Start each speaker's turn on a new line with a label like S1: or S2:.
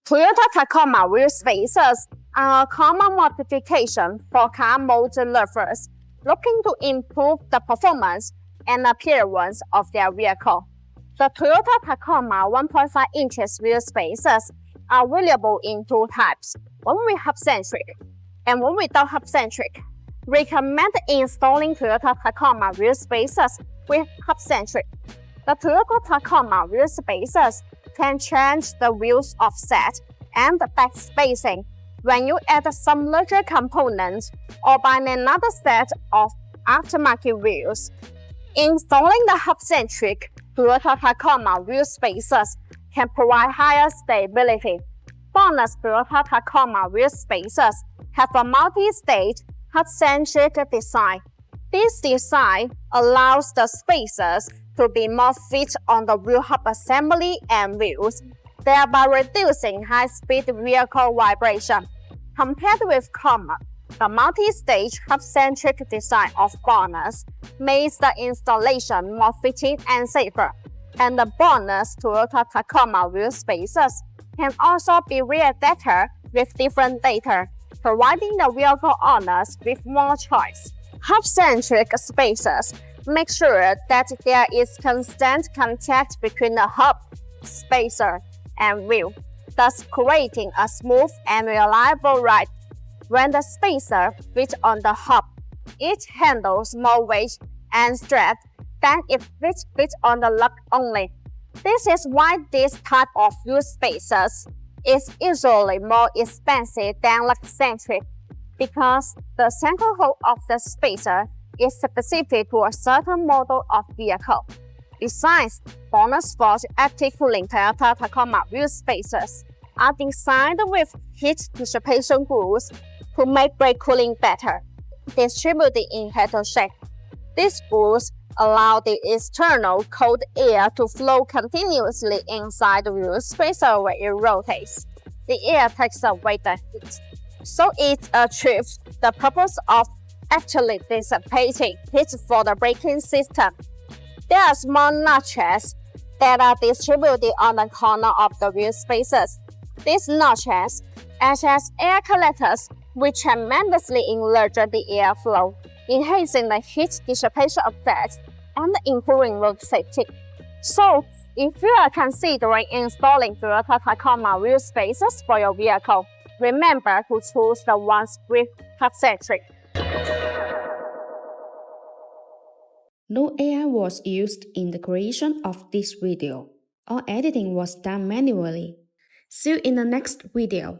S1: Toyota Tacoma wheel spacers are a common modification for car model lovers looking to improve the performance and appearance of their vehicle. The Toyota Tacoma 1.5 inches wheel spacers are available in two types, one with Hub-centric and one without Hub-centric. Recommend installing Toyota Tacoma wheel spacers with Hub-centric. The Toyota Tacoma wheel spacers can change the wheels offset and back spacing when you add some larger components or buy another set of aftermarket wheels. Installing the Hub-centric Toyota Tacoma wheel spacers can provide higher stability. BONOSS Toyota Tacoma wheel spacers have a multi-stage Hub-centric design. This design allows the spacers to be more fit on the wheel hub assembly and wheels, thereby reducing high-speed vehicle vibration. Compared with Comet, the multi-stage Hub-centric design of BONOSS makes the installation more fitting and safer, and the BONOSS Toyota Tacoma wheel spacers can also be readapted with different data, providing the vehicle owners with more choice. Hub-centric spacers make sure that there is constant contact between the hub, spacer, and wheel, thus creating a smooth and reliable ride. When the spacer fits on the hub, it handles more weight and strength than if it fits on the lug only. This is why this type of wheel spacers is usually more expensive than lug-centric, because the central hole of the spacer is specific to a certain model of vehicle. Besides, BONOSS Forge active cooling Toyota Tacoma wheel spacers are designed with heat dissipation grooves to make brake cooling better, distributed in header shape. These grooves allow the external cold air to flow continuously inside the wheel spacer when it rotates. The air takes away the heat, so it achieves the purpose of actually dissipating heat for the braking system. There are small notches that are distributed on the corner of the wheel spacers. These notches act as air collectors, which tremendously enlarge the airflow, enhancing the heat dissipation effects and improving road safety. So, if you are considering installing Toyota Tacoma wheel spacers for your vehicle, remember to choose the ones with Hub-centric.
S2: No AI was used in the creation of this video. All editing was done manually. See you in the next video.